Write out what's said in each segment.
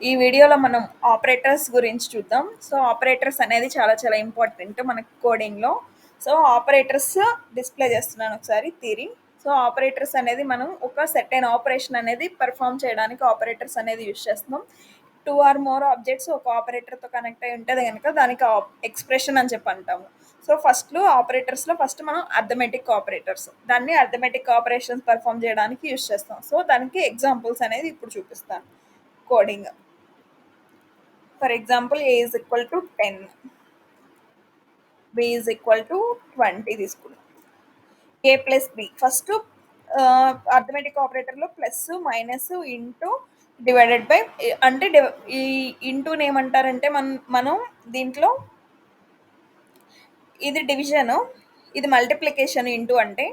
ఈ వీడియోలో మనం ఆపరేటర్స్ గురించి చూద్దాం. సో ఆపరేటర్స్ అనేది చాలా చాలా ఇంపార్టెంట్ మనకి కోడింగ్లో. సో ఆపరేటర్స్ డిస్ప్లే చేస్తున్నాను ఒకసారి థియరీ. సో ఆపరేటర్స్ అనేది మనం ఒక సెర్టైన్ ఆపరేషన్ అనేది పర్ఫామ్ చేయడానికి ఆపరేటర్స్ అనేది యూజ్ చేస్తున్నాం. 2 ఆర్ మోర్ ఆబ్జెక్ట్స్ ఒక ఆపరేటర్తో కనెక్ట్ అయి ఉంటుంది కనుక దానికి ఎక్స్ప్రెషన్ అని చెప్పి అంటాము. సో ఆపరేటర్స్లో ఫస్ట్ మనం అర్థమెటిక్ ఆపరేటర్స్, దాన్ని అర్థమెటిక్ ఆపరేషన్స్ పర్ఫామ్ చేయడానికి యూజ్ చేస్తాం. సో దానికి ఎగ్జాంపుల్స్ అనేది ఇప్పుడు చూపిస్తాను coding. For example a is equal to 10, b is equal to 20 తీసుకున్నాం. a plus b first arithmetic ఆపరేటర్లో plus minus into divided by, అంటే ఈ ఇంటూని ఏమంటారంటే మనం దీంట్లో ఇది డివిజను, ఇది మల్టిప్లికేషన్. ఇంటూ అంటే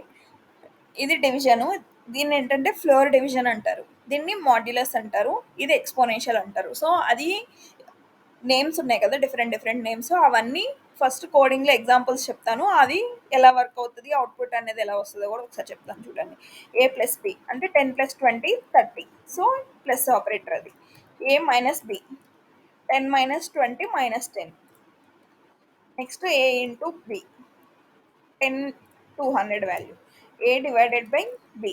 ఇది డివిజను, దీన్ని ఏంటంటే ఫ్లోర్ డివిజన్ అంటారు, దీన్ని మాడ్యులస్ అంటారు, ఇది ఎక్స్పోనెన్షియల్ అంటారు. సో అది నేమ్స్ ఉన్నాయి కదా, డిఫరెంట్ డిఫరెంట్ నేమ్స్, అవన్నీ ఫస్ట్ కోడింగ్లో ఎగ్జాంపుల్స్ చెప్తాను. అది ఎలా వర్క్ అవుతుంది, అవుట్పుట్ అనేది ఎలా వస్తుందో కూడా ఒకసారి చెప్తాను చూడండి. a ప్లస్ బి అంటే 10 ప్లస్ 20 30. సో ప్లస్ ఆపరేటర్ అది. a minus b 10 minus 20 minus 10. Next a into b 10 200 value. a divided by b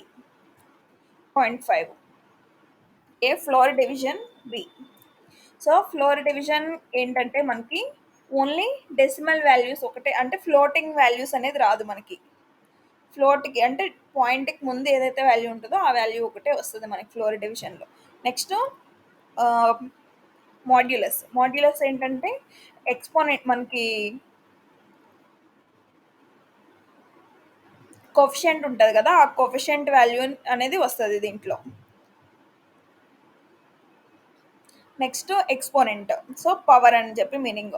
0.5. a floor division b. So floor division ఏంటంటే మనకి ఓన్లీ డెసిమల్ వాల్యూస్ ఒకటే, అంటే floating values అనేది రాదు మనకి. ఫ్లోట్కి అంటే పాయింట్కి ముందు ఏదైతే వాల్యూ ఉంటుందో ఆ వాల్యూ ఒకటే వస్తుంది మనకి ఫ్లోర్ డివిజన్లో. Next modulus. మాడ్యులస్ ఏంటంటే ఎక్స్పోనెంట్, మనకి కోఫిషియంట్ ఉంటుంది కదా, ఆ కోఫిషియంట్ వాల్యూ అనేది వస్తుంది దీంట్లో. నెక్స్ట్ ఎక్స్పోనెంట్, సో పవర్ అని చెప్పి మీనింగ్.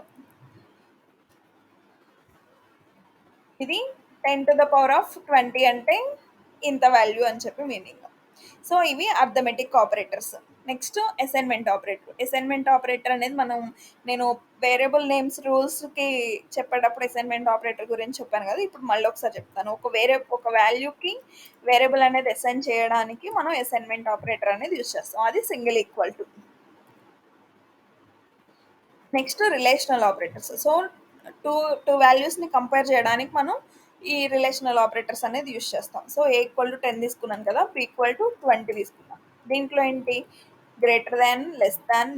ఇది 10⁻20 అంటే ఇంత వాల్యూ అని చెప్పి మీనింగ్. సో ఇవి arithmetic operators. Next assignment operator. Assignment operator అనేది నేను వేరియబుల్ నేమ్స్ రూల్స్కి చెప్పేటప్పుడు అసైన్మెంట్ ఆపరేటర్ గురించి చెప్పాను కదా, ఇప్పుడు మళ్ళీ ఒకసారి చెప్తాను. ఒక వాల్యూకి వేరియబుల్ అనేది అసైన్ చేయడానికి మనం అసైన్మెంట్ ఆపరేటర్ అనేది యూజ్ చేస్తాం, అది single equal to. Next relational operators. So two వాల్యూస్ని కంపేర్ చేయడానికి మనం ఈ రిలేషనల్ ఆపరేటర్స్ అనేది యూజ్ చేస్తాం. సో a ఈక్వల్ టు 10 తీసుకున్నాను కదా, b ఈక్వల్ టు 20 తీసుకున్నాం. దీంట్లో ఏంటి, greater than, less than,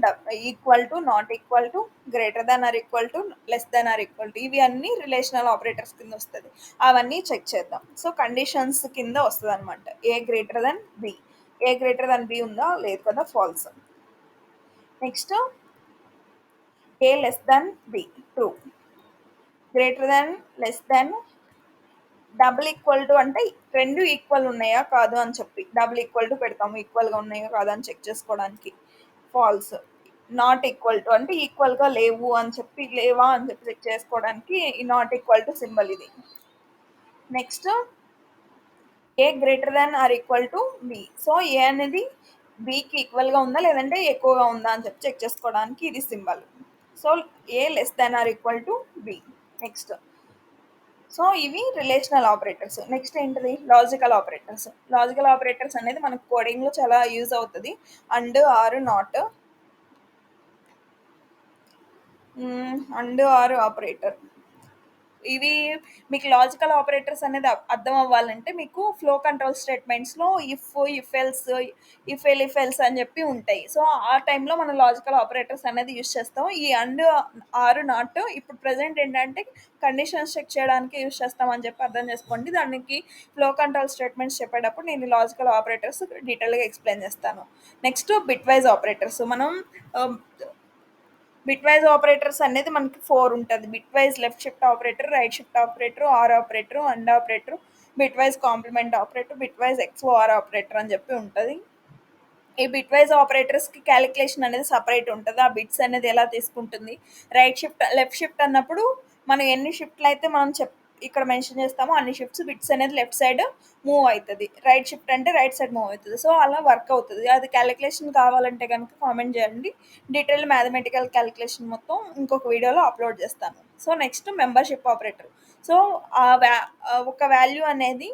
equal to, not equal to, greater than or equal to, less than or equal to, ఇవి అన్ని రిలేషనల్ ఆపరేటర్స్ కింద వస్తుంది. అవన్నీ చెక్ చేద్దాం. సో కండిషన్స్ కింద వస్తుంది అనమాట. a greater than b. a greater than b ఉందా, లేదు కదా, false. Next a less than b, true. Greater than, less than, double equal to అంటే రెండు ఈక్వల్ ఉన్నాయా కాదు అని చెప్పి డబుల్ ఈక్వల్ టు పెడతాము, ఈక్వల్గా ఉన్నాయా కాదా అని చెక్ చేసుకోవడానికి. ఫాల్స్. నాట్ ఈక్వల్ టు అంటే ఈక్వల్గా లేవు అని చెప్పి, లేవా అని చెప్పి చెక్ చేసుకోవడానికి ఈ నాట్ ఈక్వల్ టు సింబల్ ఇది. Next a greater than or equal to b. So a అనేది బికి ఈక్వల్గా ఉందా లేదంటే ఎక్కువగా ఉందా అని చెప్పి చెక్ చేసుకోవడానికి ఇది symbol. So a less than or equal to b. Next so ఇవి రిలేషనల్ ఆపరేటర్స్. నెక్స్ట్ ఏంటిది, లాజికల్ ఆపరేటర్స్. లాజికల్ ఆపరేటర్స్ అనేది మనకు కోడింగ్లో చాలా యూజ్ అవుతుంది. And, or, not. And, or operator, ఇవి మీకు లాజికల్ ఆపరేటర్స్ అనేది అర్థం అవ్వాలంటే మీకు ఫ్లో కంట్రోల్ స్టేట్మెంట్స్లో ఇఫ్ ఎల్స్ అని చెప్పి ఉంటాయి. సో ఆ టైంలో మనం లాజికల్ ఆపరేటర్స్ అనేది యూజ్ చేస్తాం. ఈ అండ్, ఆరు, నాట్ ఇప్పుడు ప్రజెంట్ ఏంటంటే కండిషన్స్ చెక్ చేయడానికి యూజ్ చేస్తామని చెప్పి అర్థం చేసుకోండి. దానికి ఫ్లో కంట్రోల్ స్టేట్మెంట్స్ చెప్పేటప్పుడు నేను లాజికల్ ఆపరేటర్స్ డీటెయిల్గా ఎక్స్ప్లెయిన్ చేస్తాను. Next bitwise operators. మనం బిట్ వైజ్ ఆపరేటర్స్ అనేది మనకి 4 ఉంటుంది. Bitwise left shift operator, right shift operator, or operator, and operator, bitwise complement operator, bitwise XOR operator అని చెప్పి ఉంటుంది. ఈ బిట్ వైజ్ ఆపరేటర్స్కి క్యాలిక్యులేషన్ అనేది సపరేట్ ఉంటుంది. ఆ బిట్స్ అనేది ఎలా తీసుకుంటుంది, రైట్ షిఫ్ట్ లెఫ్ట్ షిఫ్ట్ అన్నప్పుడు మనం ఎన్ని షిఫ్ట్లు అయితే మనం ఇక్కడ మెన్షన్ చేస్తామో అన్ని షిఫ్ట్స్ బిట్స్ అనేది లెఫ్ట్ సైడ్ మూవ్ అవుతుంది. రైట్ షిఫ్ట్ అంటే రైట్ సైడ్ మూవ్ అవుతుంది. సో అలా వర్క్ అవుతుంది. అది క్యాలిక్యులేషన్ కావాలంటే కనుక కామెంట్ చేయండి. డీటెయిల్ మ్యాథమెటికల్ క్యాలిక్యులేషన్ మొత్తం ఇంకొక వీడియోలో అప్లోడ్ చేస్తాను. So next membership operator. So ఒక వాల్యూ అనేది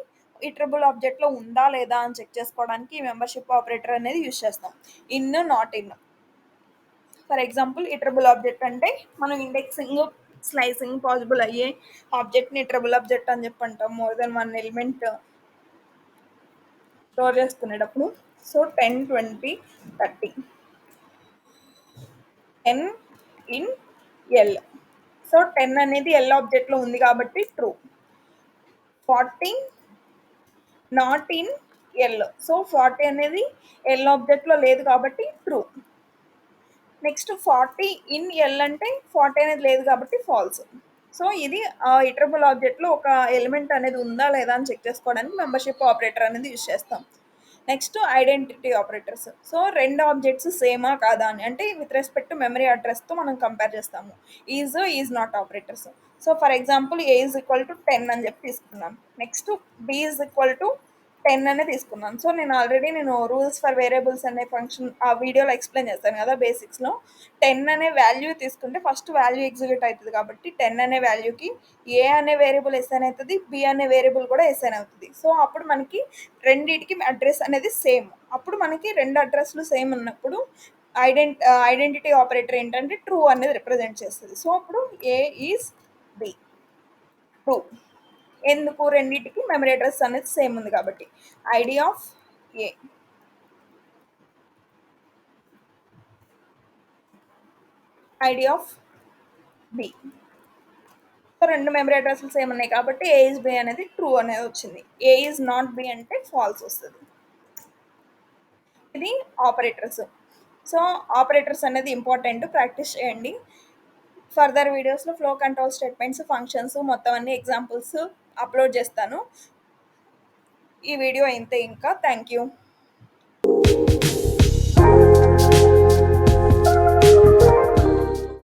ఇటరబుల్ ఆబ్జెక్ట్లో ఉందా లేదా అని చెక్ చేసుకోవడానికి ఈ మెంబర్షిప్ ఆపరేటర్ అనేది యూజ్ చేస్తాం. In, not in. For example iterable object అంటే మనం ఇండెక్సింగ్ స్లైసింగ్ పాసిబుల్ అయ్యే ఆబ్జెక్ట్ని ఇటరబుల్ ఆబ్జెక్ట్ అని చెప్పి అంటాం. More than one element store చేసుకునేటప్పుడు. So 10, 20, 30, 10 in L. సో 10 అనేది ఎల్ ఆబ్జెక్ట్లో ఉంది కాబట్టి true. 40 not in L. So 40 అనేది ఎల్ ఆబ్జెక్ట్లో లేదు కాబట్టి ట్రూ. నెక్స్ట్ 40 ఇన్ ఎల్ అంటే 40 అనేది లేదు కాబట్టి ఫాల్స్. సో ఇది ఇటరబుల్ ఆబ్జెక్ట్లో ఒక ఎలిమెంట్ అనేది ఉందా లేదా అని చెక్ చేసుకోవడానికి మెంబర్షిప్ ఆపరేటర్ అనేది యూజ్ చేస్తాం. Next identity operators. సో రెండు ఆబ్జెక్ట్స్ సేమా కాదా అని, అంటే విత్ రెస్పెక్ట్ టు మెమరీ అడ్రస్తో మనం కంపేర్ చేస్తాము. Is not operators. So for example a is equal to 10 అని చెప్పి తీసుకున్నాను. నెక్స్ట్ బి ఈజ్ ఈక్వల్ టు 10 అనే తీసుకున్నాను. సో నేను రూల్స్ ఫర్ వేరియబుల్స్ అనే ఫంక్షన్ ఆ వీడియోలో ఎక్స్ప్లెయిన్ చేస్తాను కదా బేసిక్స్లో. 10 అనే వాల్యూ తీసుకుంటే ఫస్ట్ వాల్యూ ఎగ్జిక్యూట్ అవుతుంది కాబట్టి 10 అనే వాల్యూకి ఏ అనే వేరియబుల్ ఎస్ఎన్ అవుతుంది, బి అనే వేరియబుల్ కూడా ఎస్ఎన్ అవుతుంది. సో అప్పుడు మనకి రెండింటికి అడ్రస్ అనేది సేమ్. అప్పుడు మనకి రెండు అడ్రస్లు సేమ్ ఉన్నప్పుడు ఐడెంటిటీ ఆపరేటర్ ఏంటంటే ట్రూ అనేది రిప్రజెంట్ చేస్తుంది. సో అప్పుడు ఏ ఈజ్ బి ట్రూ. ఎందుకు? రెండింటికి మెమరీ అడ్రస్ అనేది సేమ్ ఉంది కాబట్టి. ID of a, ID of b. So రెండు మెమరీ అడ్రస్లు సేమ్ ఉన్నాయి కాబట్టి ఏ ఈజ్ బి అనేది ట్రూ అనేది వచ్చింది. ఏ ఈజ్ నాట్ బి అంటే ఫాల్స్ వస్తుంది. ఇది ఆపరేటర్స్. సో ఆపరేటర్స్ అనేది ఇంపార్టెంట్, ప్రాక్టీస్ చేయండి. ఫర్దర్ వీడియోస్లో ఫ్లో కంట్రోల్ స్టేట్మెంట్స్, ఫంక్షన్స్ మొత్తం అన్ని ఎగ్జాంపుల్స్ అప్లోడ్ చేస్తాను. ఈ వీడియో ఇంతే. ఇంకా థ్యాంక్ యూ.